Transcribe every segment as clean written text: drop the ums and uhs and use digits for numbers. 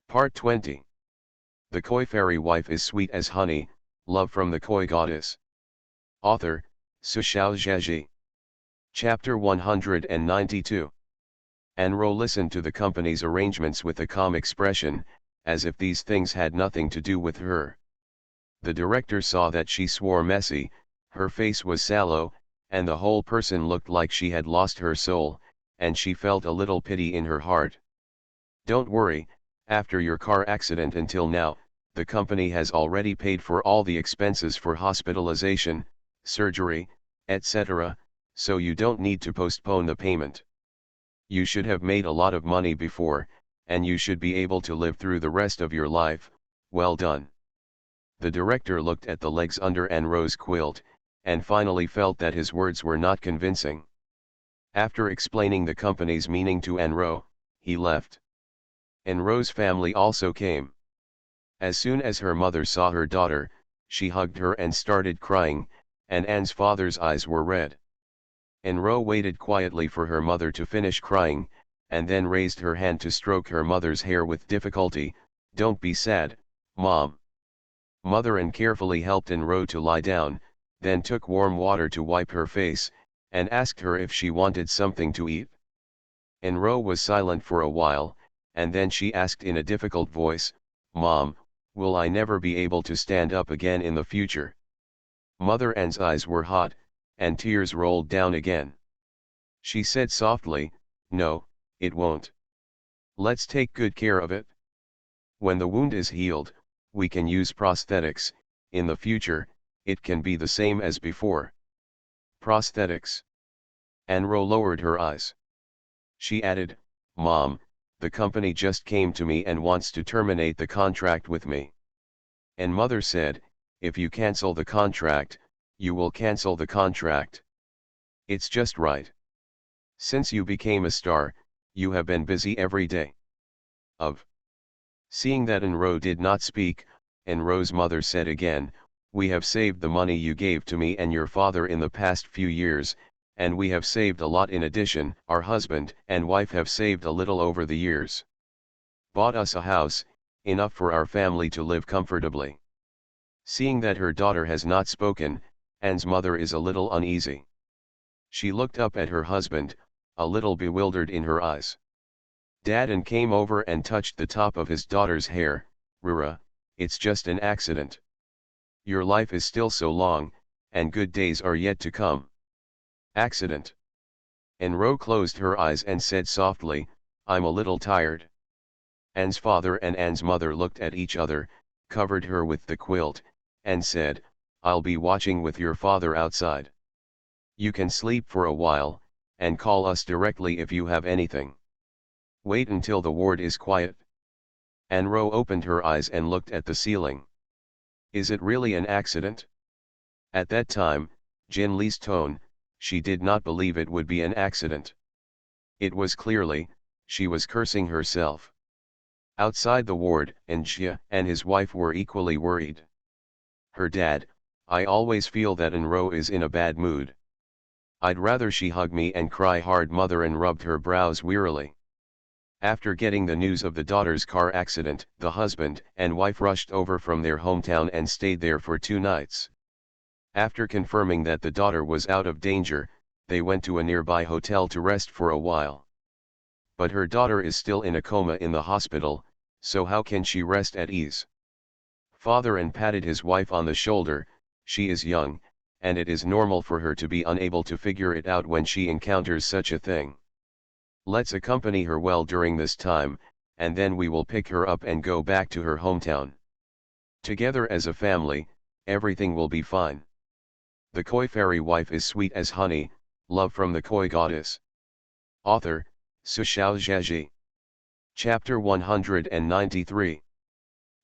Part 20. The Koi Fairy Wife is Sweet as Honey, Love from the Koi Goddess. Author, Sushao Zheji. Chapter 192. Anro listened to the company's arrangements with a calm expression, as if these things had nothing to do with her. The director saw that she swore messy, her face was sallow, and the whole person looked like she had lost her soul, and she felt a little pity in her heart. Don't worry. After your car accident until now, the company has already paid for all the expenses for hospitalization, surgery, etc., so you don't need to postpone the payment. You should have made a lot of money before, and you should be able to live through the rest of your life. Well done. The director looked at the legs under Anro's quilt, and finally felt that his words were not convincing. After explaining the company's meaning to Anro, he left. Anro's family also came. As soon as her mother saw her daughter, she hugged her and started crying, and Anne's father's eyes were red. Anro waited quietly for her mother to finish crying, and then raised her hand to stroke her mother's hair with difficulty. Don't be sad, Mom. Mother Anne carefully helped Anro to lie down, then took warm water to wipe her face, and asked her if she wanted something to eat. Anro was silent for a while, and then she asked in a difficult voice, Mom, will I never be able to stand up again in the future? Mother Anne's eyes were hot, and tears rolled down again. She said softly, No, it won't. Let's take good care of it. When the wound is healed, we can use prosthetics. In the future, it can be the same as before. Prosthetics. Anro lowered her eyes. She added, Mom, the company just came to me and wants to terminate the contract with me. And Mother said, if you cancel the contract, you will cancel the contract. It's just right. Since you became a star, you have been busy every day. Seeing that Anro did not speak, Anro's mother said again, we have saved the money you gave to me and your father in the past few years, and we have saved a lot in addition. Our husband and wife have saved a little over the years. Bought us a house, enough for our family to live comfortably. Seeing that her daughter has not spoken, Anne's mother is a little uneasy. She looked up at her husband, a little bewildered in her eyes. Dad Anne came over and touched the top of his daughter's hair. Rura, it's just an accident. Your life is still so long, and good days are yet to come. Accident. Anro closed her eyes and said softly, I'm a little tired. Anne's father and Anne's mother looked at each other, covered her with the quilt, and said, I'll be watching with your father outside. You can sleep for a while, and call us directly if you have anything. Wait until the ward is quiet. Anro opened her eyes and looked at the ceiling. Is it really an accident? At that time, Jin Li's tone, she did not believe it would be an accident. It was clearly, she was cursing herself. Outside the ward, Jia and his wife were equally worried. Her dad, I always feel that Anro is in a bad mood. I'd rather she hug me and cry hard. Mother Anne rubbed her brows wearily. After getting the news of the daughter's car accident, the husband and wife rushed over from their hometown and stayed there for 2 nights. After confirming that the daughter was out of danger, they went to a nearby hotel to rest for a while. But her daughter is still in a coma in the hospital, so how can she rest at ease? Father Anne patted his wife on the shoulder. She is young, and it is normal for her to be unable to figure it out when she encounters such a thing. Let's accompany her well during this time, and then we will pick her up and go back to her hometown. Together as a family, everything will be fine. The Koi Fairy Wife is Sweet as Honey, Love from the Koi Goddess. Author, Sushao Zheji. Chapter 193.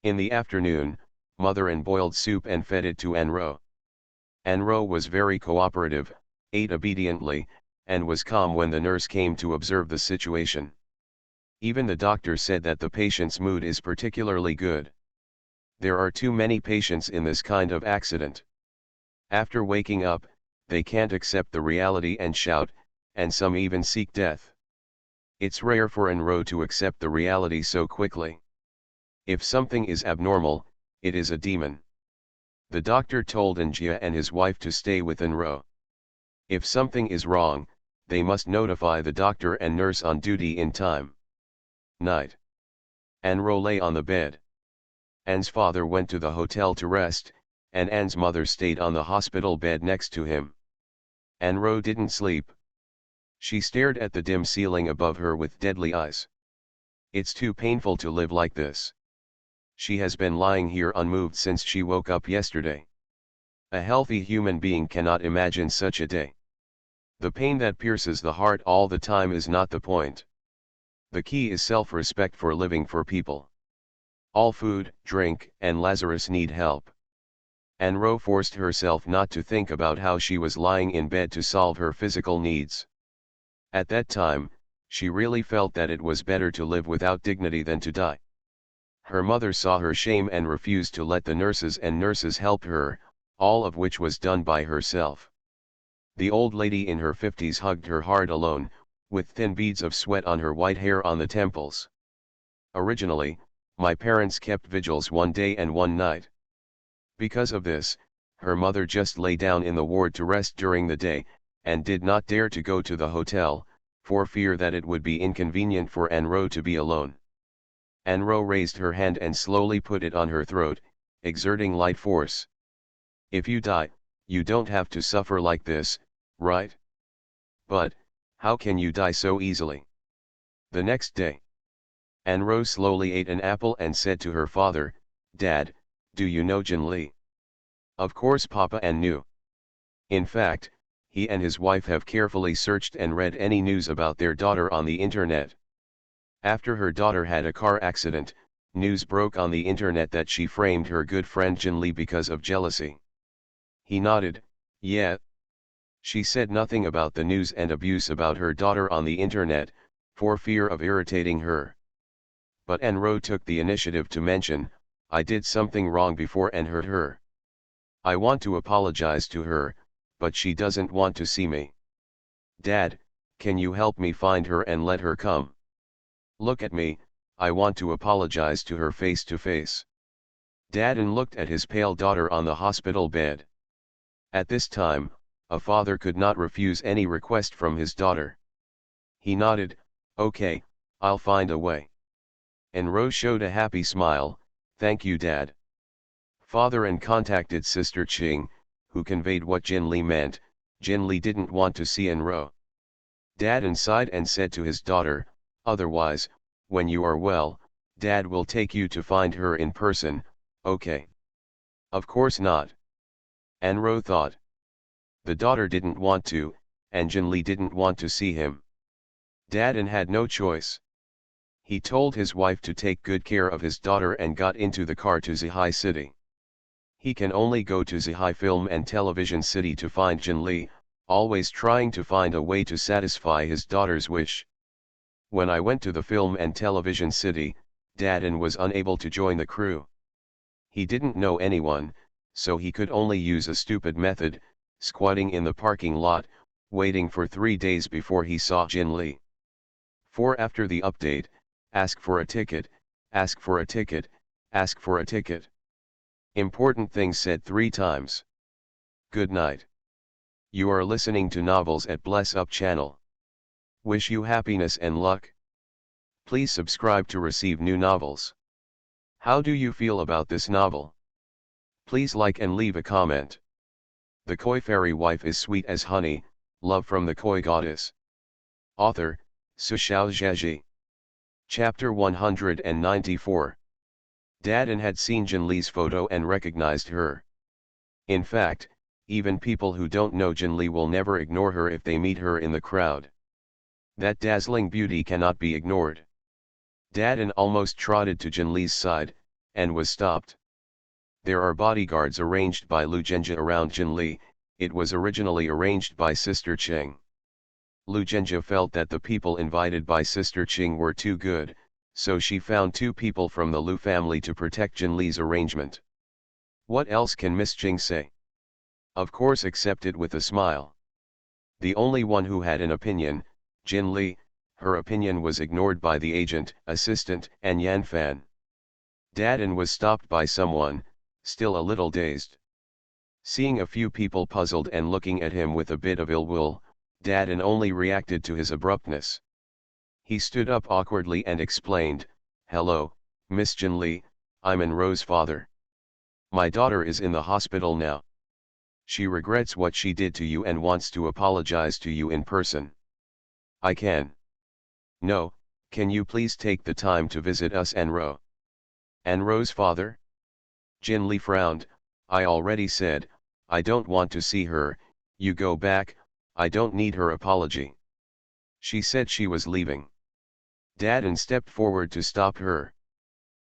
In the afternoon, Mother Anne boiled soup and fed it to Anro. Anro was very cooperative, ate obediently, and was calm when the nurse came to observe the situation. Even the doctor said that the patient's mood is particularly good. There are too many patients in this kind of accident. After waking up, they can't accept the reality and shout, and some even seek death. It's rare for Anro to accept the reality so quickly. If something is abnormal, it is a demon. The doctor told Njia and his wife to stay with Enro. If something is wrong, they must notify the doctor and nurse on duty in time. Night. Enro lay on the bed. Anne's father went to the hotel to rest, and Anne's mother stayed on the hospital bed next to him. Enro didn't sleep. She stared at the dim ceiling above her with deadly eyes. It's too painful to live like this. She has been lying here unmoved since she woke up yesterday. A healthy human being cannot imagine such a day. The pain that pierces the heart all the time is not the point. The key is self-respect for living for people. All food, drink, and Lazarus need help. Enro forced herself not to think about how she was lying in bed to solve her physical needs. At that time, she really felt that it was better to live without dignity than to die. Her mother saw her shame and refused to let the nurses help her, all of which was done by herself. The old lady in her 50s hugged her hard alone, with thin beads of sweat on her white hair on the temples. Originally, my parents kept vigils one day and one night. Because of this, her mother just lay down in the ward to rest during the day, and did not dare to go to the hotel, for fear that it would be inconvenient for Enro to be alone. Enro raised her hand and slowly put it on her throat, exerting light force. If you die, you don't have to suffer like this, right? But, how can you die so easily? The next day, Enro slowly ate an apple and said to her father, "Dad, do you know Jin Lee?" Of course Papa An knew. In fact, he and his wife have carefully searched and read any news about their daughter on the internet. After her daughter had a car accident, news broke on the internet that she framed her good friend Jin Lee because of jealousy. He nodded, "Yeah." She said nothing about the news and abuse about her daughter on the internet, for fear of irritating her. But Enro took the initiative to mention, "I did something wrong before and hurt her. I want to apologize to her, but she doesn't want to see me. Dad, can you help me find her and let her come? Look at me, I want to apologize to her face to face." Dadden looked at his pale daughter on the hospital bed. At this time, a father could not refuse any request from his daughter. He nodded, "Okay, I'll find a way." Enro showed a happy smile, "Thank you, Dad." Father and contacted Sister Ching, who conveyed what Jin Lee meant. Jin Lee didn't want to see Enro. Dadden sighed and said to his daughter, "Otherwise, when you are well, Dad will take you to find her in person, okay?" Of course not. Enro thought. The daughter didn't want to, and Jin Lee didn't want to see him. Dadden had no choice. He told his wife to take good care of his daughter and got into the car to Zhihai City. He can only go to Zhihai Film and Television City to find Jin Lee, always trying to find a way to satisfy his daughter's wish. When I went to the Film and Television City, Dadden was unable to join the crew. He didn't know anyone, so he could only use a stupid method, squatting in the parking lot, waiting for 3 days before he saw Jin Lee. For after the update, ask for a ticket, ask for a ticket, ask for a ticket. Important things said 3 times. Good night. You are listening to Novels at Bless Up channel. Wish you happiness and luck. Please subscribe to receive new novels. How do you feel about this novel? Please like and leave a comment. The Koi Fairy Wife is sweet as honey, love from the Koi Goddess. Author, Su Xiao Zheji. Chapter 194. Dadden had seen Jin Lee's photo and recognized her. In fact, even people who don't know Jin Lee will never ignore her if they meet her in the crowd. That dazzling beauty cannot be ignored. Dadden almost trotted to Jin Lee's side, and was stopped. There are bodyguards arranged by Lu Zhenjia around Jin Lee. It was originally arranged by Sister Ching. Lu Zhenjia felt that the people invited by Sister Ching were too good, so she found 2 people from the Lu family to protect Jin Lee's arrangement. What else can Miss Ching say? Of course accept it with a smile. The only one who had an opinion, Jin Lee, her opinion was ignored by the agent, assistant, and Yan Fan. Dadan was stopped by someone, still a little dazed. Seeing a few people puzzled and looking at him with a bit of ill will, Dadan only reacted to his abruptness. He stood up awkwardly and explained, "Hello, Miss Jinli, I'm Enro's father. My daughter is in the hospital now. She regrets what she did to you and wants to apologize to you in person." "I can." "No, can you please take the time to visit us, Enro?" "Enro's father?" Jinli frowned. "I already said, I don't want to see her, you go back, I don't need her apology." She said she was leaving. Dadan stepped forward to stop her.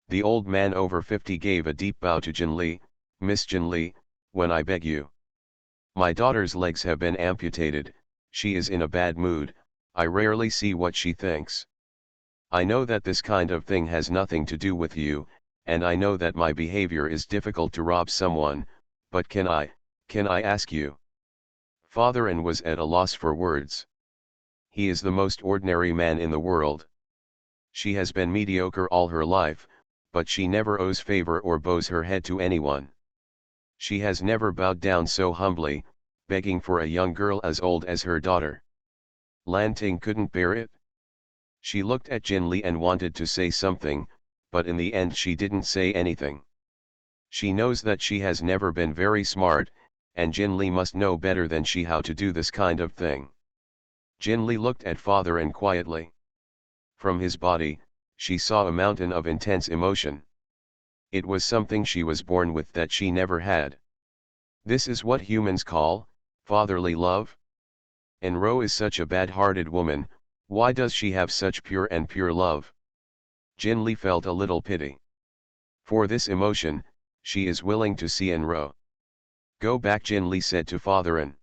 The old man over 50 gave a deep bow to Jinli. "Miss Jinli, when I beg you. My daughter's legs have been amputated, she is in a bad mood, I rarely see what she thinks. I know that this kind of thing has nothing to do with you, and I know that my behavior is difficult to rob someone, but can I ask you?" Father N was at a loss for words. He is the most ordinary man in the world. She has been mediocre all her life, but she never owes favor or bows her head to anyone. She has never bowed down so humbly, begging for a young girl as old as her daughter. Lanting couldn't bear it. She looked at Jinli and wanted to say something, but in the end she didn't say anything. She knows that she has never been very smart, and Jinli must know better than she how to do this kind of thing. Jinli looked at Father N quietly. From his body, she saw a mountain of intense emotion. It was something she was born with that she never had. This is what humans call fatherly love? Enro is such a bad-hearted woman, why does she have such pure love? Jinli felt a little pity. For this emotion, she is willing to see Enro. "Go back," Jinli said to Father N.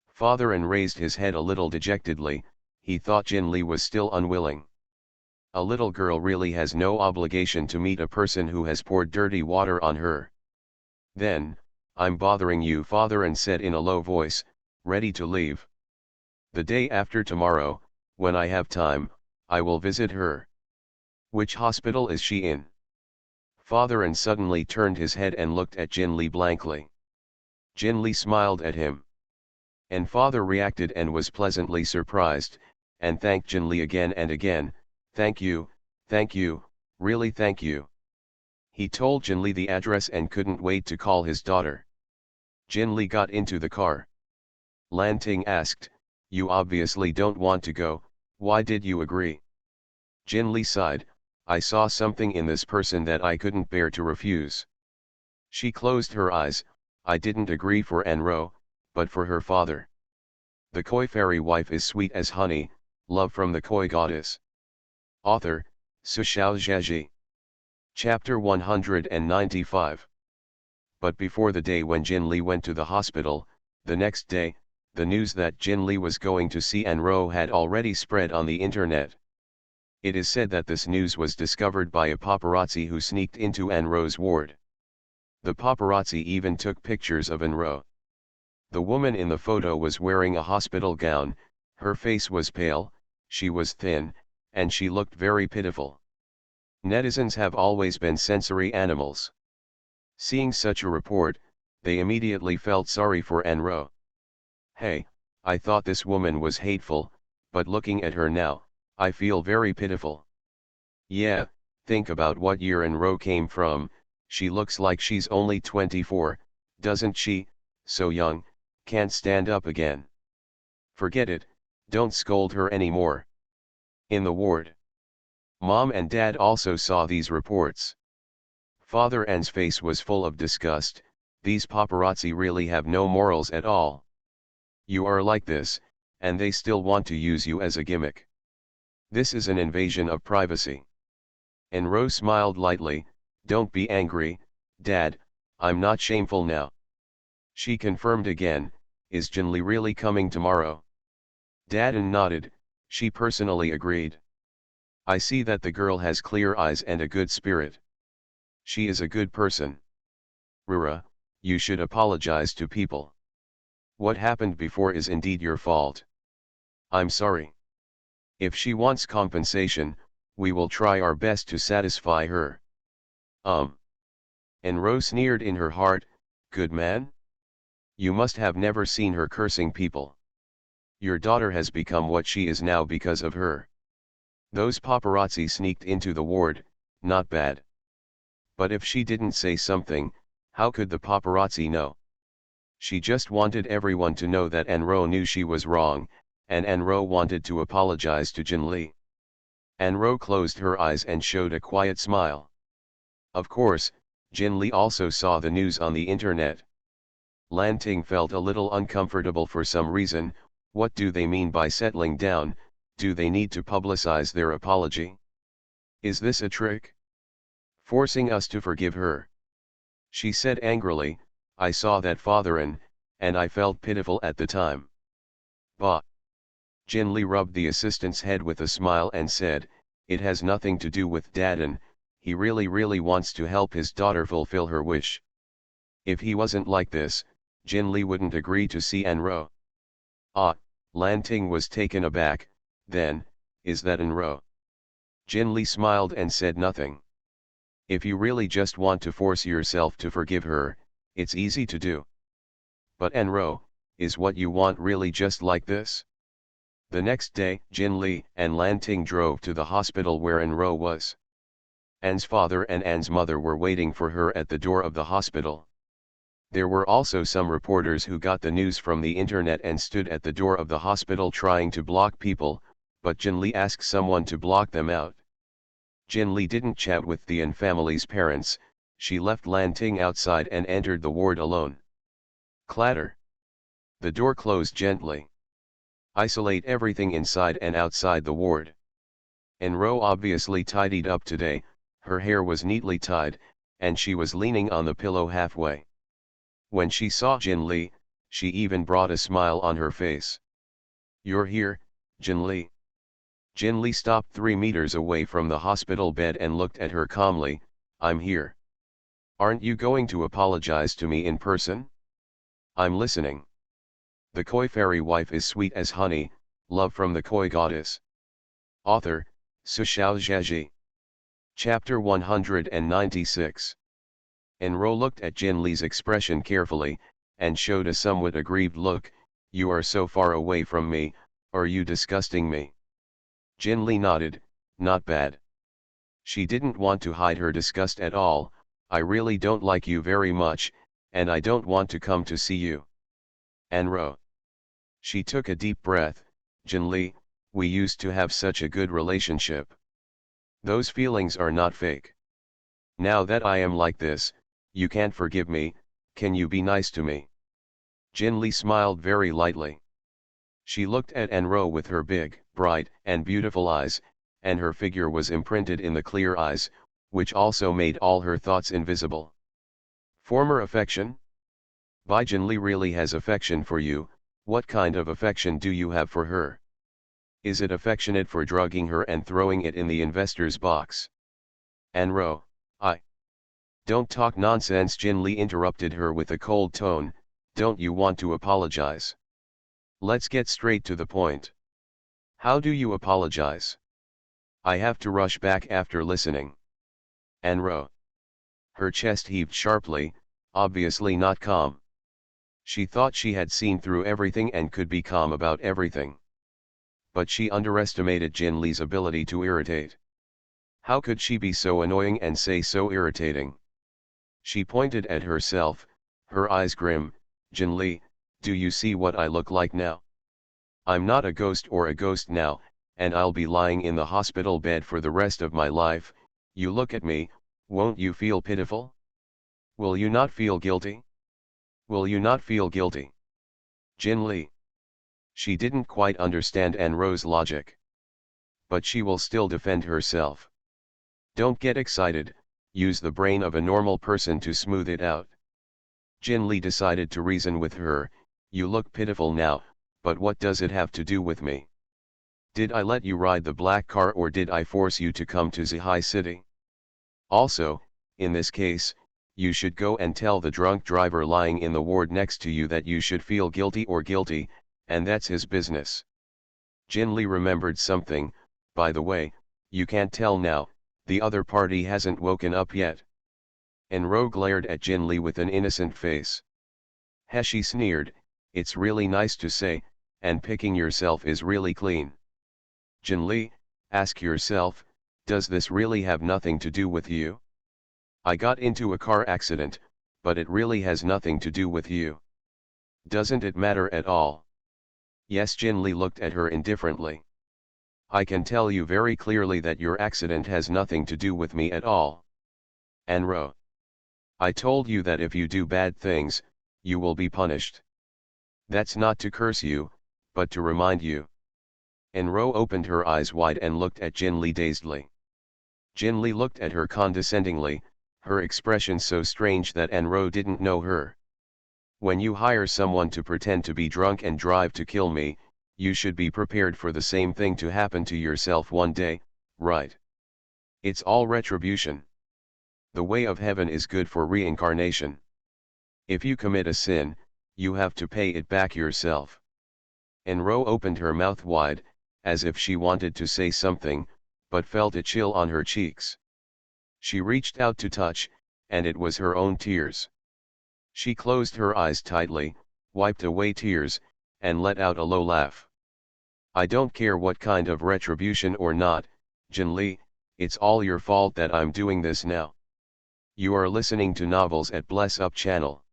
Father N raised his head a little dejectedly, he thought Jinli was still unwilling. A little girl really has no obligation to meet a person who has poured dirty water on her. "Then, I'm bothering you," Father N said in a low voice, ready to leave. "The day after tomorrow, when I have time, I will visit her." "Which hospital is she in?" Father N suddenly turned his head and looked at Jinli blankly. Jinli smiled at him. And Father reacted and was pleasantly surprised, and thanked Jinli again and again. Thank you, really thank you." He told Jinli the address and couldn't wait to call his daughter. Jinli got into the car. Lanting asked, "You obviously don't want to go, why did you agree?" Jinli sighed, "I saw something in this person that I couldn't bear to refuse." She closed her eyes. "I didn't agree for Enro, but for her father. The koi fairy wife is sweet as honey, love from the koi goddess." Author, Su Xiao Zhaji. Chapter 195. But before the day when Jinli went to the hospital, the next day, the news that Jinli was going to see Enro had already spread on the internet. It is said that this news was discovered by a paparazzi who sneaked into Enro's ward. The paparazzi even took pictures of Enro. The woman in the photo was wearing a hospital gown, her face was pale, she was thin, and she looked very pitiful. Netizens have always been sensory animals. Seeing such a report, they immediately felt sorry for Enro. "Hey, I thought this woman was hateful, but looking at her now, I feel very pitiful. Yeah, think about what year Enro came from, she looks like she's only 24, doesn't she, so young, can't stand up again. Forget it, don't scold her anymore." In the ward, Mom and Dad also saw these reports. Father N's face was full of disgust. These paparazzi really have no morals at all. You are like this, and they still want to use you as a gimmick. This is an invasion of privacy. Enro smiled lightly. "Don't be angry, Dad, I'm not shameful now." She confirmed again, "Is Jinli really coming tomorrow?" Dadan nodded, she personally agreed. "I see that the girl has clear eyes and a good spirit. She is a good person. Rura, you should apologize to people. What happened before is indeed your fault. I'm sorry. If she wants compensation, we will try our best to satisfy her. Um. And Rose sneered in her heart, good man? You must have never seen her cursing people. Your daughter has become what she is now because of her. Those paparazzi sneaked into the ward, not bad. But if she didn't say something, how could the paparazzi know? She just wanted everyone to know that Anro knew she was wrong, and Anro wanted to apologize to Jinli. Anro closed her eyes and showed a quiet smile. Of course, Jinli also saw the news on the internet. Lanting felt a little uncomfortable for some reason. What do they mean by settling down? Do they need to publicize their apology? Is this a trick? Forcing us to forgive her? She said angrily, I saw that father and I felt pitiful at the time. Bah! Jinli rubbed the assistant's head with a smile and said, it has nothing to do with Dadan, he really wants to help his daughter fulfill her wish. If he wasn't like this, Jinli wouldn't agree to see Anro. Ah, Lanting was taken aback, then, is that Anro? Jinli smiled and said nothing. If you really just want to force yourself to forgive her, it's easy to do. But Anro, is what you want really just like this? The next day, Jinli and Lanting drove to the hospital where Anro was. An's father and An's mother were waiting for her at the door of the hospital. There were also some reporters who got the news from the internet and stood at the door of the hospital trying to block people, but Jinli asked someone to block them out. Jinli didn't chat with the An family's parents, she left Lanting outside and entered the ward alone. Clatter. The door closed gently. Isolate everything inside and outside the ward. Anro obviously tidied up today, her hair was neatly tied, and she was leaning on the pillow halfway. When she saw Jinli, she even brought a smile on her face. You're here, Jinli. Jinli stopped 3 meters away from the hospital bed and looked at her calmly, I'm here. Aren't you going to apologize to me in person? I'm listening. The Koi fairy wife is sweet as honey, love from the Koi goddess. Author, Su Xiao Zhaji. Chapter 196. Enro looked at Jinli's expression carefully, and showed a somewhat aggrieved look, you are so far away from me, are you disgusting me? Jinli nodded, not bad. She didn't want to hide her disgust at all, I really don't like you very much, and I don't want to come to see you. Anro. She took a deep breath, Jinli, we used to have such a good relationship. Those feelings are not fake. Now that I am like this, you can't forgive me, can you be nice to me? Jinli smiled very lightly. She looked at Anro with her big, bright, and beautiful eyes, and her figure was imprinted in the clear eyes, which also made all her thoughts invisible. Former affection? Bai Jinli really has affection for you, what kind of affection do you have for her? Is it affectionate for drugging her and throwing it in the investor's box? Anro, Don't talk nonsense, Jinli interrupted her with a cold tone, don't you want to apologize? Let's get straight to the point. How do you apologize? I have to rush back after listening. Anro. Her chest heaved sharply, obviously not calm. She thought she had seen through everything and could be calm about everything. But she underestimated Jinli's ability to irritate. How could she be so annoying and say so irritating? She pointed at herself, her eyes grim, Jinli, do you see what I look like now? I'm not a ghost or a ghost now, and I'll be lying in the hospital bed for the rest of my life, you look at me, won't you feel pitiful? Will you not feel guilty? Will you not feel guilty? Jinli. She didn't quite understand Anro's logic. But she will still defend herself. Don't get excited, use the brain of a normal person to smooth it out. Jinli decided to reason with her, you look pitiful now, but what does it have to do with me? Did I let you ride the black car or did I force you to come to Zihai City? Also, in this case, you should go and tell the drunk driver lying in the ward next to you that you should feel guilty or guilty, and that's his business. Jinli remembered something, by the way, you can't tell now, the other party hasn't woken up yet. Enro glared at Jin Lee with an innocent face. She sneered, "It's really nice to say, and picking yourself is really clean. Jin Lee, ask yourself, does this really have nothing to do with you? I got into a car accident, but it really has nothing to do with you. Doesn't it matter at all?" Yes, Jin Lee looked at her indifferently. "I can tell you very clearly that your accident has nothing to do with me at all. Enro. I told you that if you do bad things, you will be punished. That's not to curse you, but to remind you." Enro opened her eyes wide and looked at Jin Lee dazedly. Jin Lee looked at her condescendingly, her expression so strange that Enro didn't know her. "When you hire someone to pretend to be drunk and drive to kill me, you should be prepared for the same thing to happen to yourself one day, right? It's all retribution. The way of heaven is good for reincarnation. If you commit a sin, you have to pay it back yourself." Enro opened her mouth wide, as if she wanted to say something, but felt a chill on her cheeks. She reached out to touch, and it was her own tears. She closed her eyes tightly, wiped away tears, and let out a low laugh. "I don't care what kind of retribution or not, Jin Lee, it's all your fault that I'm doing this now." You are listening to Novels at Bless Up channel.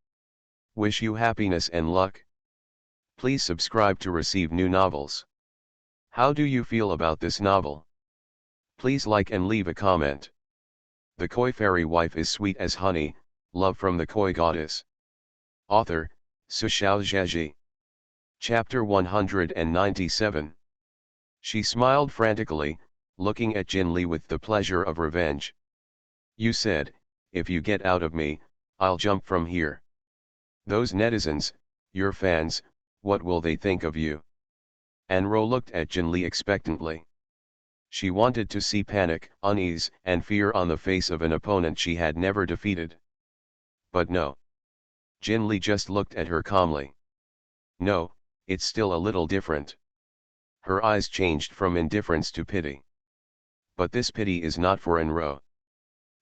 Wish you happiness and luck. Please subscribe to receive new novels. How do you feel about this novel? Please like and leave a comment. The Koi Fairy Wife is sweet as honey, love from the Koi Goddess. Author, Su Xiao Zheji. Chapter 197. She smiled frantically, looking at Jin Lee with the pleasure of revenge. "You said, if you get out of me, I'll jump from here. Those netizens, your fans, what will they think of you?" Enro looked at Jin Lee expectantly. She wanted to see panic, unease, and fear on the face of an opponent she had never defeated. But no. Jin Lee just looked at her calmly. "No, it's still a little different." Her eyes changed from indifference to pity. But this pity is not for Enro.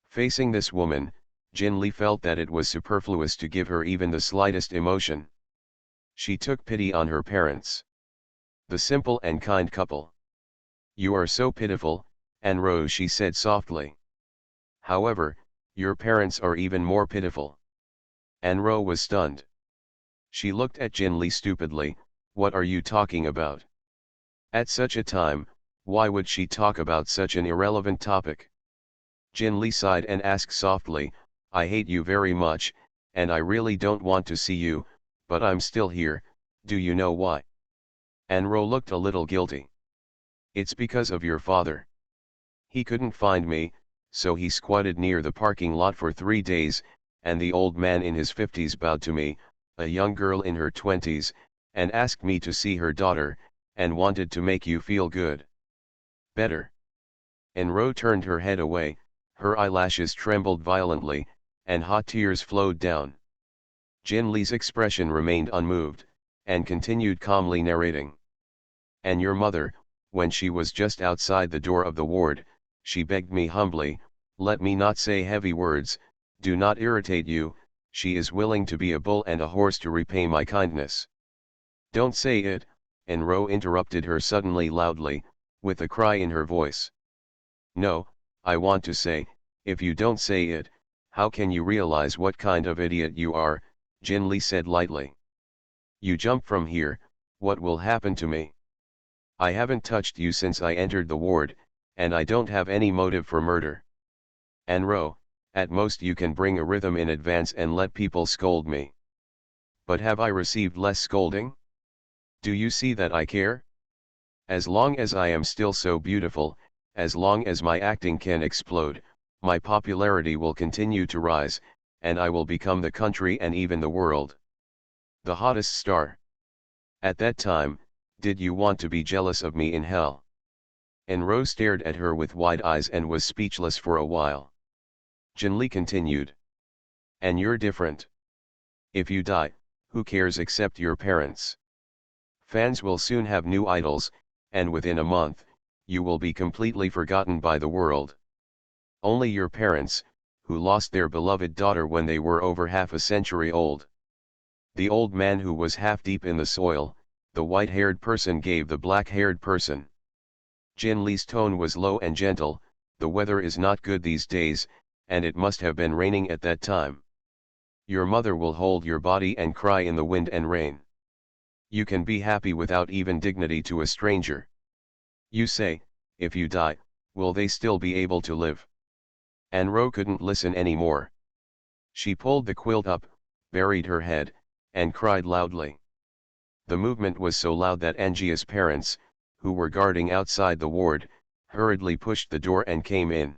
Facing this woman, Jin Lee felt that it was superfluous to give her even the slightest emotion. She took pity on her parents. The simple and kind couple. "You are so pitiful, Enro," she said softly. "However, your parents are even more pitiful." Enro was stunned. She looked at Jin Lee stupidly. "What are you talking about?" At such a time, why would she talk about such an irrelevant topic? Jin Lee sighed and asked softly, "I hate you very much, and I really don't want to see you, but I'm still here. Do you know why?" Enro looked a little guilty. "It's because of your father. He couldn't find me, so he squatted near the parking lot for 3 days, and the old man in his 50s bowed to me, a young girl in her 20s, and asked me to see her daughter, and wanted to make you feel good. Better." Enro turned her head away, her eyelashes trembled violently, and hot tears flowed down. Jin Lee's expression remained unmoved, and continued calmly narrating. "And your mother, when she was just outside the door of the ward, she begged me humbly, let me not say heavy words, do not irritate you, she is willing to be a bull and a horse to repay my kindness." "Don't say it," Enro interrupted her suddenly loudly, with a cry in her voice. "No, I want to say, if you don't say it, how can you realize what kind of idiot you are?" Jin Lee said lightly. "You jump from here, what will happen to me? I haven't touched you since I entered the ward, and I don't have any motive for murder. Enro, at most you can bring a rhythm in advance and let people scold me. But have I received less scolding? Do you see that I care? As long as I am still so beautiful, as long as my acting can explode, my popularity will continue to rise, and I will become the country and even the world. The hottest star. At that time, did you want to be jealous of me in hell?" Enro stared at her with wide eyes and was speechless for a while. Jin Lee continued. "And you're different. If you die, who cares except your parents? Fans will soon have new idols, and within a month, you will be completely forgotten by the world. Only your parents, who lost their beloved daughter when they were over half a century old. The old man who was half deep in the soil, the white-haired person gave the black-haired person. Jin Li's tone was low and gentle. The weather is not good these days, and it must have been raining at that time. Your mother will hold your body and cry in the wind and rain. You can be happy without even dignity to a stranger. You say, if you die, will they still be able to live? Anro couldn't listen anymore. She pulled the quilt up, buried her head, and cried loudly. The movement was so loud that Angia's parents, who were guarding outside the ward, hurriedly pushed the door and came in.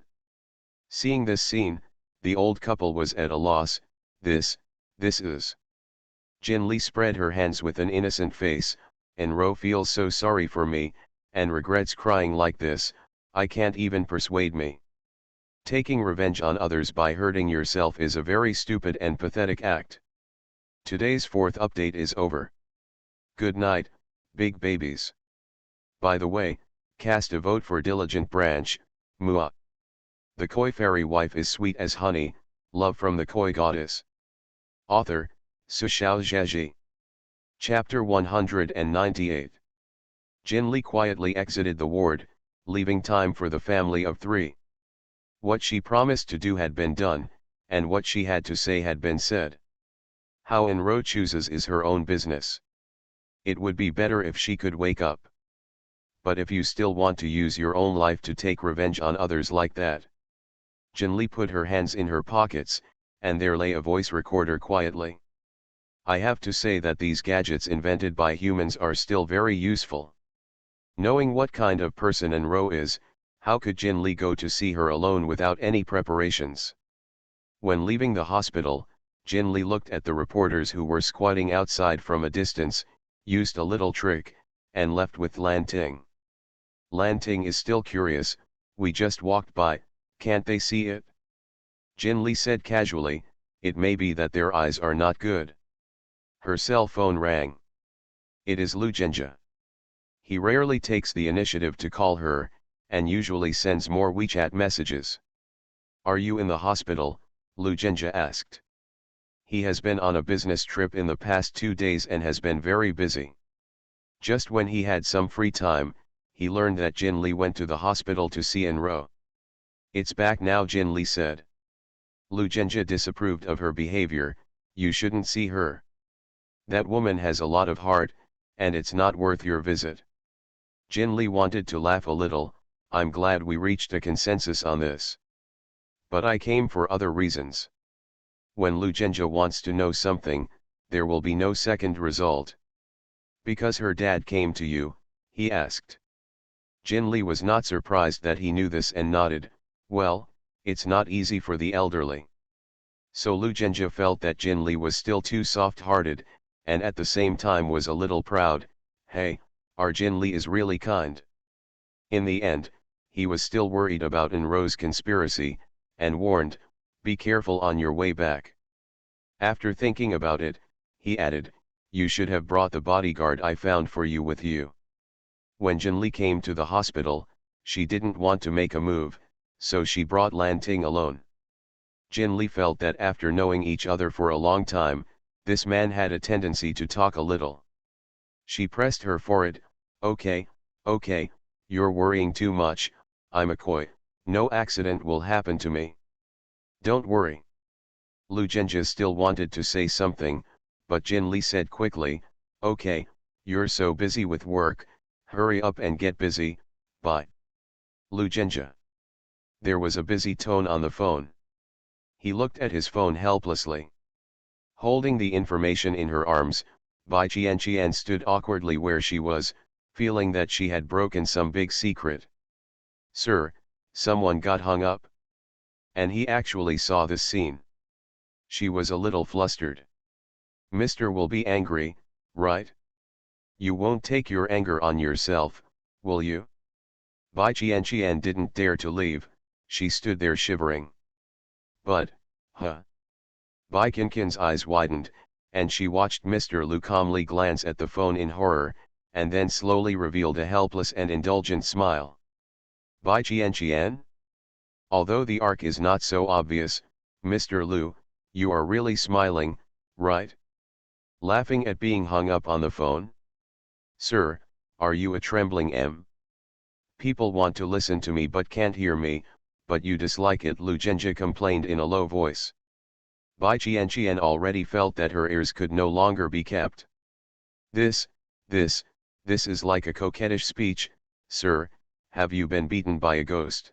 Seeing this scene, the old couple was at a loss. This is. Jin Li spread her hands with an innocent face. Anro feels so sorry for me, and regrets crying like this. I can't even persuade me. Taking revenge on others by hurting yourself is a very stupid and pathetic act. Today's fourth update is over. Good night, big babies. By the way, cast a vote for Diligent Branch, Mua. The Koi Fairy Wife is sweet as honey, love from the Koi Goddess. Author, Su Xiao Zheji. Chapter 198. Jin Li quietly exited the ward, leaving time for the family of three. What she promised to do had been done, and what she had to say had been said. How Anro chooses is her own business. It would be better if she could wake up. But if you still want to use your own life to take revenge on others like that. Jin Li put her hands in her pockets, and there lay a voice recorder quietly. I have to say that these gadgets invented by humans are still very useful. Knowing what kind of person Anro is, how could Jin Li go to see her alone without any preparations? When leaving the hospital, Jin Li looked at the reporters who were squatting outside from a distance, used a little trick, and left with Lan Ting. Lan Ting is still curious. We just walked by, can't they see it? Jin Li said casually, it may be that their eyes are not good. Her cell phone rang. It is Lu Zhenjia. He rarely takes the initiative to call her, and usually sends more WeChat messages. Are you in the hospital? Lu Zhenjia asked. He has been on a business trip in the past 2 days and has been very busy. Just when he had some free time, he learned that Jin Li went to the hospital to see Anro. It's back now, Jin Li said. Lu Zhenjia disapproved of her behavior. You shouldn't see her. That woman has a lot of heart, and it's not worth your visit. Jin Li wanted to laugh a little. I'm glad we reached a consensus on this. But I came for other reasons. When Lu Zhenjia wants to know something, there will be no second result. Because her dad came to you? He asked. Jin Li was not surprised that he knew this and nodded. Well, it's not easy for the elderly. So Lu Zhenjia felt that Jin Li was still too soft-hearted, and at the same time was a little proud. Hey, our Jin Li is really kind. In the end, he was still worried about Anro's conspiracy, and warned, be careful on your way back. After thinking about it, he added, you should have brought the bodyguard I found for you with you. When Jin Li came to the hospital, she didn't want to make a move, so she brought Lan Ting alone. Jin Li felt that after knowing each other for a long time, this man had a tendency to talk a little. She pressed her forehead. Okay, you're worrying too much. I'm a koi, no accident will happen to me. Don't worry. Lu Zhenjia still wanted to say something, but Jin Li said quickly, okay, you're so busy with work, hurry up and get busy, bye. Lu Zhenjia. There was a busy tone on the phone. He looked at his phone helplessly. Holding the information in her arms, Bai Qian stood awkwardly where she was, feeling that she had broken some big secret. Sir, someone got hung up. And he actually saw this scene. She was a little flustered. Mr. will be angry, right? You won't take your anger on yourself, will you? Bai Qian didn't dare to leave. She stood there shivering. But, Bai Qian's eyes widened, and she watched Mr. Lu calmly glance at the phone in horror, and then slowly revealed a helpless and indulgent smile. Bai Qian? Although the arc is not so obvious, Mr. Lu, you are really smiling, right? Laughing at being hung up on the phone? Sir, are you a trembling M? People want to listen to me but can't hear me, but you dislike it, Lu Zhenjie complained in a low voice. Bai Qianqian already felt that her ears could no longer be kept. This is like a coquettish speech, sir. Have you been beaten by a ghost?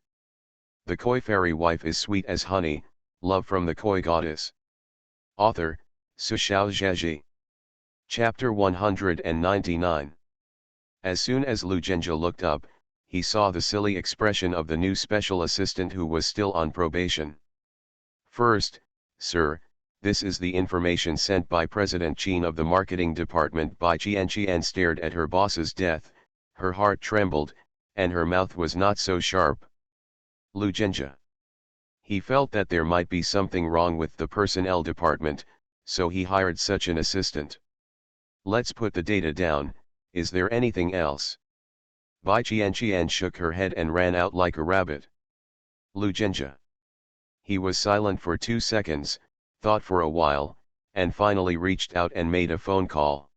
The koi fairy wife is sweet as honey, love from the koi goddess. Author, Su Xiao Zheji. Chapter 199. As soon as Lu Zhenjie looked up, he saw the silly expression of the new special assistant who was still on probation. First, sir, this is the information sent by President Qin of the marketing department. Bai Qianqian stared at her boss's death, her heart trembled, and her mouth was not so sharp. Lu Zhenjie. He felt that there might be something wrong with the personnel department, so he hired such an assistant. Let's put the data down. Is there anything else? Bai Qianqian shook her head and ran out like a rabbit. Lu Zhenjie. He was silent for 2 seconds, thought for a while, and finally reached out and made a phone call.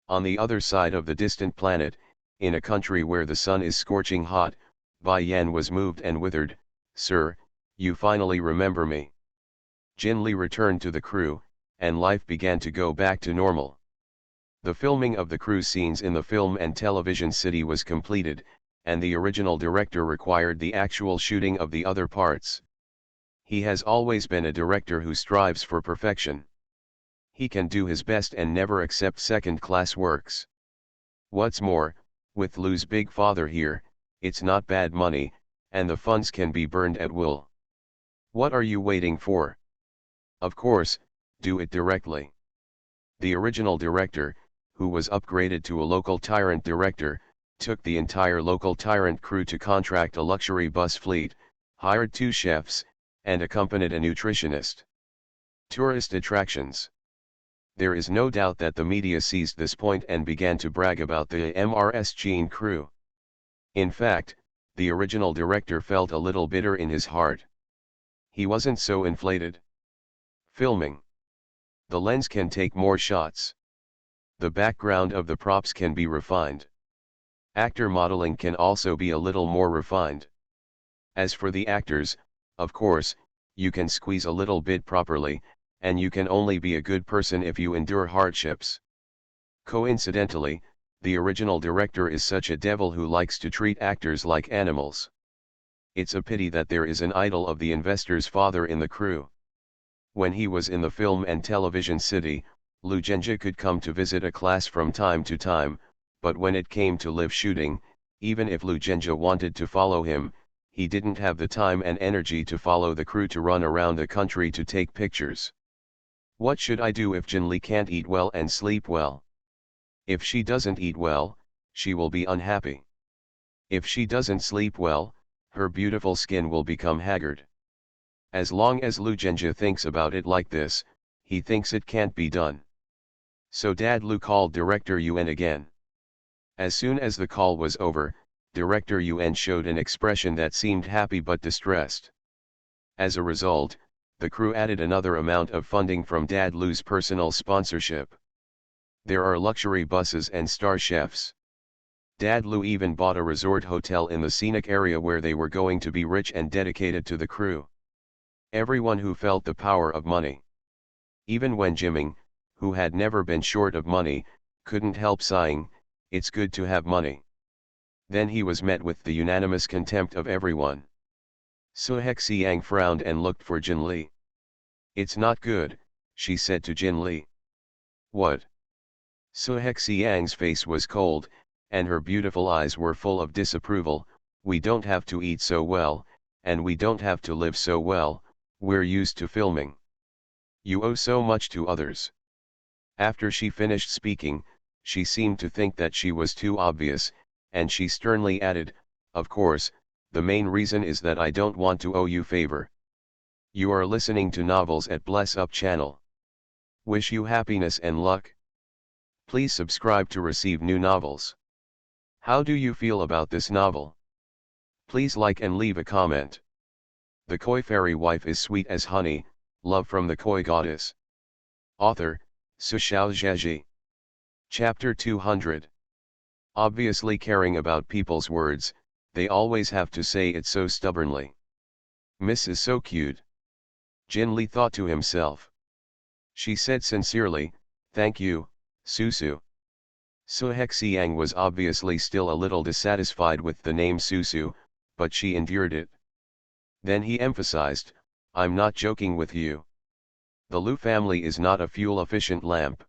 On the other side of the distant planet, in a country where the sun is scorching hot, Bai Yan was moved and withered. Sir, you finally remember me. Jin Li returned to the crew, and life began to go back to normal. The filming of the cruise scenes in the film and television city was completed, and the original director required the actual shooting of the other parts. He has always been a director who strives for perfection. He can do his best and never accept second-class works. What's more, with Lu's big father here, it's not bad money, and the funds can be burned at will. What are you waiting for? Of course, do it directly. The original director, who was upgraded to a local tyrant director, took the entire local tyrant crew to contract a luxury bus fleet, hired 2 chefs, and accompanied a nutritionist. Tourist attractions. There is no doubt that the media seized this point and began to brag about the MRS Gene crew. In fact, the original director felt a little bitter in his heart. He wasn't so inflated. Filming. The lens can take more shots. The background of the props can be refined. Actor modeling can also be a little more refined. As for the actors, of course, you can squeeze a little bit properly, and you can only be a good person if you endure hardships. Coincidentally, the original director is such a devil who likes to treat actors like animals. It's a pity that there is an idol of the investor's father in the crew. When he was in the film and television city, Lu Zhenjie could come to visit a class from time to time, but when it came to live shooting, even if Lu Zhenjie wanted to follow him, he didn't have the time and energy to follow the crew to run around the country to take pictures. What should I do if Jin Li can't eat well and sleep well? If she doesn't eat well, she will be unhappy. If she doesn't sleep well, her beautiful skin will become haggard. As long as Lu Zhenjie thinks about it like this, he thinks it can't be done. So Dad Lu called Director Yuan again. As soon as the call was over, Director Yuan showed an expression that seemed happy but distressed. As a result, the crew added another amount of funding from Dad Lu's personal sponsorship. There are luxury buses and star chefs. Dad Lu even bought a resort hotel in the scenic area where they were going to be rich and dedicated to the crew. Everyone who felt the power of money. Even Wen Jiming, who had never been short of money, couldn't help sighing, "It's good to have money." Then he was met with the unanimous contempt of everyone. Su Hexiang frowned and looked for Jin Li. "It's not good," she said to Jin Li. "What?" Su Hexiang's face was cold, and her beautiful eyes were full of disapproval. "We don't have to eat so well, and we don't have to live so well, we're used to filming. You owe so much to others." After she finished speaking, she seemed to think that she was too obvious, and she sternly added, "Of course, the main reason is that I don't want to owe you favor." You are listening to Novels at Bless Up channel. Wish you happiness and luck. Please subscribe to receive new novels. How do you feel about this novel? Please like and leave a comment. The Koi Fairy wife is sweet as honey, Love from the Koi Goddess. Author, Su Xiaozhaji. Chapter 200. Obviously caring about people's words, they always have to say it so stubbornly. Miss is so cute. Jin Li thought to himself. She said sincerely, "Thank you, Susu." Su Hexiang was obviously still a little dissatisfied with the name Susu, but she endured it. Then he emphasized, "I'm not joking with you. The Lu family is not a fuel-efficient lamp.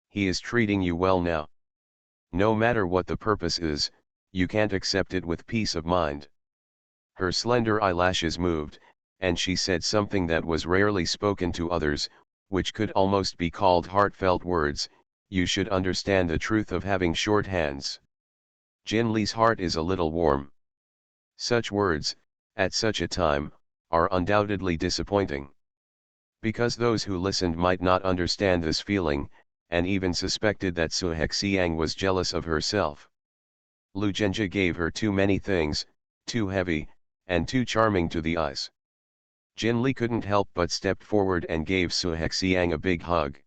He is treating you well now. No matter what the purpose is, you can't accept it with peace of mind." Her slender eyelashes moved, and she said something that was rarely spoken to others, which could almost be called heartfelt words: "You should understand the truth of having short hands." Jin Li's heart is a little warm. Such words, at such a time, are undoubtedly disappointing. Because those who listened might not understand this feeling, and even suspected that Su Hexiang was jealous of herself. Lu Zhenjia gave her too many things, too heavy, and too charming to the eyes. Jin Li couldn't help but stepped forward and gave Su Hexiang a big hug.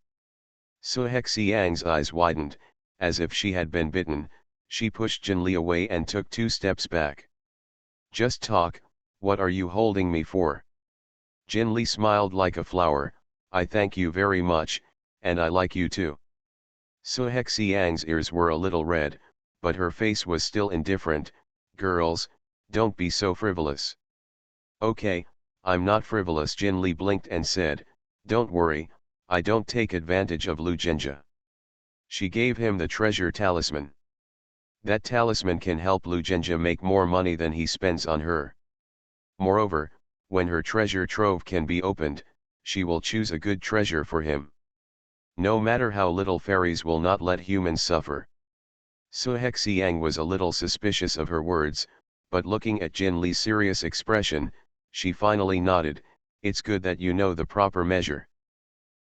Su Hexiang's eyes widened, as if she had been bitten. She pushed Jin Li away and took 2 steps back. "Just talk, what are you holding me for?" Jin Li smiled like a flower. "I thank you very much, and I like you too." Su Hexiang's ears were a little red, but her face was still indifferent. "Girls, don't be so frivolous." "Okay, I'm not frivolous." Jin Li blinked and said, "Don't worry, I don't take advantage of Lu Zhenjia." She gave him the treasure talisman. That talisman can help Lu Zhenjia make more money than he spends on her. Moreover, when her treasure trove can be opened, she will choose a good treasure for him. No matter how little, fairies will not let humans suffer. Su Hexiang was a little suspicious of her words, but looking at Jin Li's serious expression, she finally nodded. "It's good that you know the proper measure."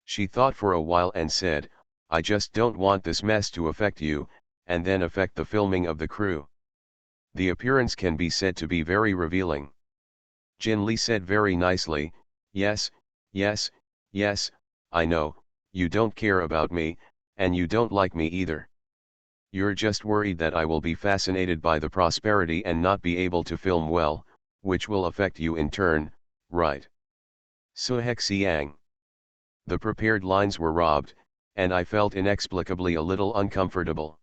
She thought for a while and said, "I just don't want this mess to affect you, and then affect the filming of the crew." The appearance can be said to be very revealing. Jin Li said very nicely, "Yes, yes, yes, I know, you don't care about me, and you don't like me either. You're just worried that I will be fascinated by the prosperity and not be able to film well, which will affect you in turn, right?" Su Hexiang. The prepared lines were robbed, and I felt inexplicably a little uncomfortable.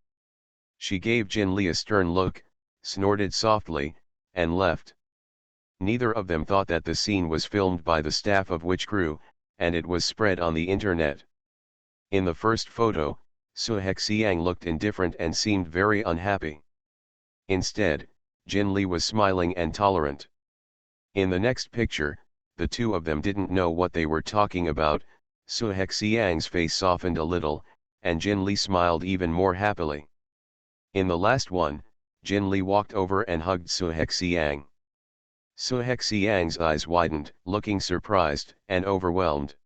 She gave Jin Li a stern look, snorted softly, and left. Neither of them thought that the scene was filmed by the staff of which crew, and it was spread on the internet. In the first photo, Su Hexiang looked indifferent and seemed very unhappy. Instead, Jin Li was smiling and tolerant. In the next picture, the two of them didn't know what they were talking about. Su Hexiang's face softened a little, and Jin Li smiled even more happily. In the last one, Jin Li walked over and hugged Su Hexiang. Su Hexiang's eyes widened, looking surprised and overwhelmed.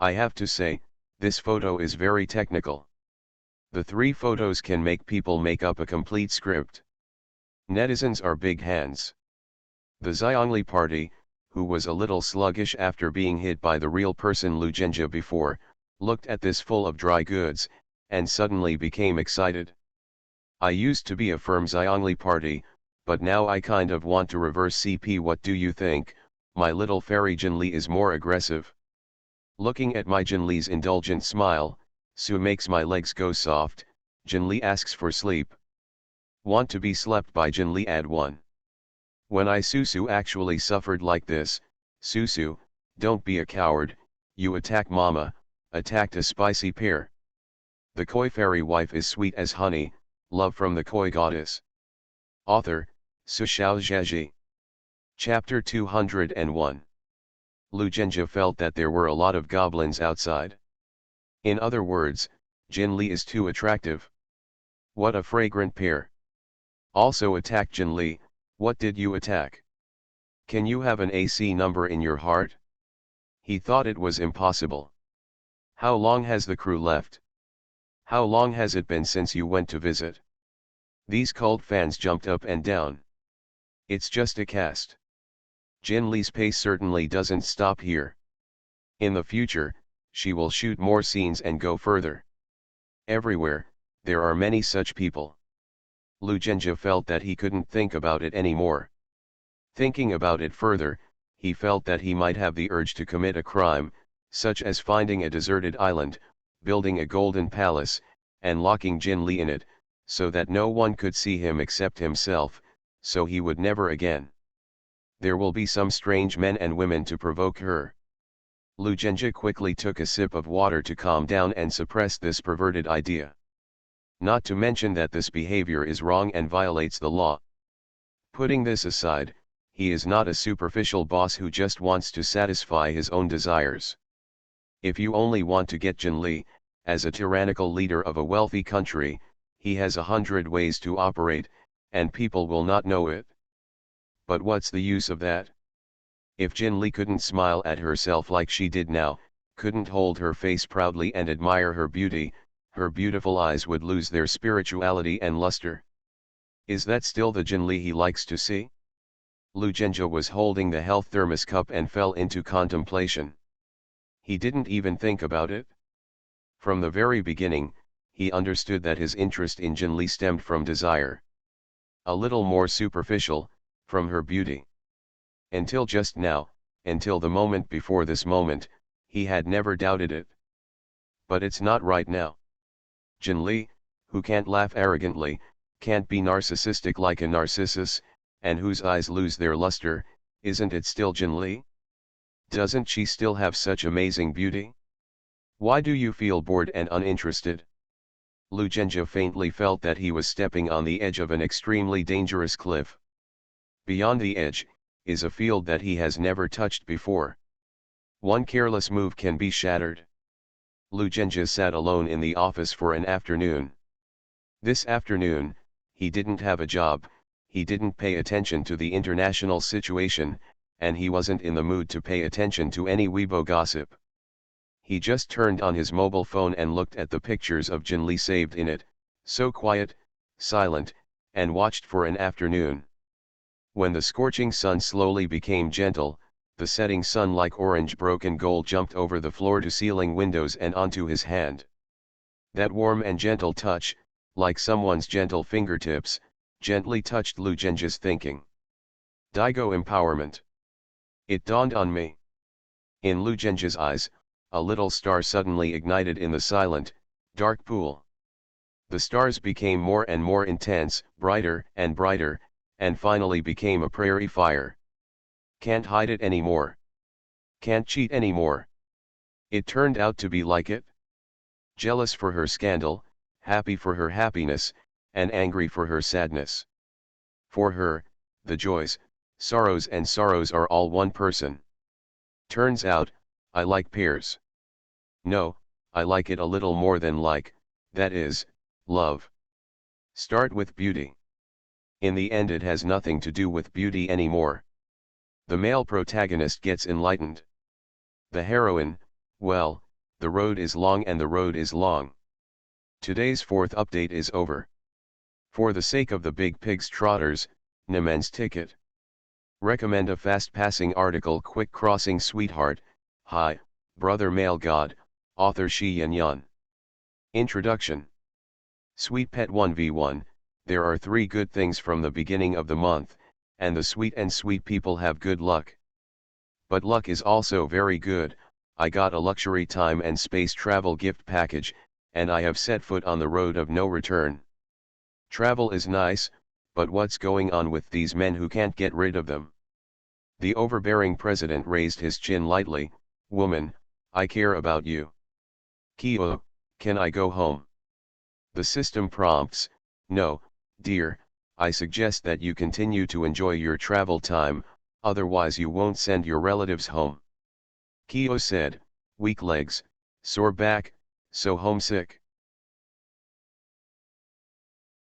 "I have to say, this photo is very technical. The 3 photos can make people make up a complete script. Netizens are big hands." The Xiangli party, who was a little sluggish after being hit by the real person Lu Zhenjia before, looked at this full of dry goods, and suddenly became excited. "I used to be a firm Xiangli party, but now I kind of want to reverse CP. What do you think? My little fairy Jin Li is more aggressive." Looking at my Jin Li's indulgent smile, Su makes my legs go soft. Jin Li asks for sleep. "Want to be slept by?" Jin Li add 1. "When I Susu actually suffered like this." "Susu, don't be a coward, you attack mama, attacked a spicy pear." The Koi fairy wife is sweet as honey. Love from the Koi Goddess. Author, Su Xiaozhaji. Chapter 201. Lu Zhenjia felt that there were a lot of goblins outside. In other words, Jin Li is too attractive. What a fragrant pear. Also attack Jin Li. What did you attack? Can you have an AC number in your heart? He thought it was impossible. How long has the crew left? How long has it been since you went to visit? These cult fans jumped up and down. It's just a cast. Jin Li's pace certainly doesn't stop here. In the future, she will shoot more scenes and go further. Everywhere, there are many such people. Lucenja felt that he couldn't think about it anymore. Thinking about it further, he felt that he might have the urge to commit a crime, such as finding a deserted island, building a golden palace, and locking Jin Li in it, so that no one could see him except himself, so he would never again. There will be some strange men and women to provoke her. Lucenja quickly took a sip of water to calm down and suppress this perverted idea. Not to mention that this behavior is wrong and violates the law. Putting this aside, he is not a superficial boss who just wants to satisfy his own desires. If you only want to get Jin Li, as a tyrannical leader of a wealthy country, he has 100 ways to operate, and people will not know it. But what's the use of that? If Jin Li couldn't smile at herself like she did now, couldn't hold her face proudly and admire her beauty, her beautiful eyes would lose their spirituality and luster. Is that still the Jin Li he likes to see? Lucenja was holding the health thermos cup and fell into contemplation. He didn't even think about it. From the very beginning, he understood that his interest in Jin Li stemmed from desire. A little more superficial, from her beauty. Until just now, until the moment before this moment, he had never doubted it. But it's not right now. Jin Li, who can't laugh arrogantly, can't be narcissistic like a narcissus, and whose eyes lose their luster, isn't it still Jin Li? Doesn't she still have such amazing beauty? Why do you feel bored and uninterested? Lucenja faintly felt that he was stepping on the edge of an extremely dangerous cliff. Beyond the edge, is a field that he has never touched before. One careless move can be shattered. Lucenja sat alone in the office for an afternoon. This afternoon, he didn't have a job, he didn't pay attention to the international situation, and he wasn't in the mood to pay attention to any Weibo gossip. He just turned on his mobile phone and looked at the pictures of Jin Li saved in it, so quiet, silent, and watched for an afternoon. When the scorching sun slowly became gentle, the setting sun like orange broken gold jumped over the floor-to-ceiling windows and onto his hand. That warm and gentle touch, like someone's gentle fingertips, gently touched Lucenja's thinking. Daigo empowerment. It dawned on me. In Lucenja's eyes, a little star suddenly ignited in the silent, dark pool. The stars became more and more intense, brighter and brighter, and finally became a prairie fire. Can't hide it anymore. Can't cheat anymore. It turned out to be like it. Jealous for her scandal, happy for her happiness, and angry for her sadness. For her, the joys, sorrows and sorrows are all one person. Turns out, I like pears. No, I like it a little more than like, that is, love. Start with beauty. In the end it has nothing to do with beauty anymore. The male protagonist gets enlightened. The heroine, well, the road is long and the road is long. Today's fourth update is over. For the sake of the big pigs trotters, Nemen's ticket. Recommend a fast-passing article. Quick crossing. Sweetheart, hi, brother male god, author Shi Yanyan. Introduction. Sweet Pet 1v1, there are 3 good things from the beginning of the month, and the sweet and sweet people have good luck. But luck is also very good. I got a luxury time and space travel gift package, and I have set foot on the road of no return. Travel is nice, but what's going on with these men who can't get rid of them? The overbearing president raised his chin lightly. Woman, I care about you. Kyo, can I go home? The system prompts, no, dear, I suggest that you continue to enjoy your travel time, otherwise you won't send your relatives home. Kyo said, weak legs, sore back, so homesick.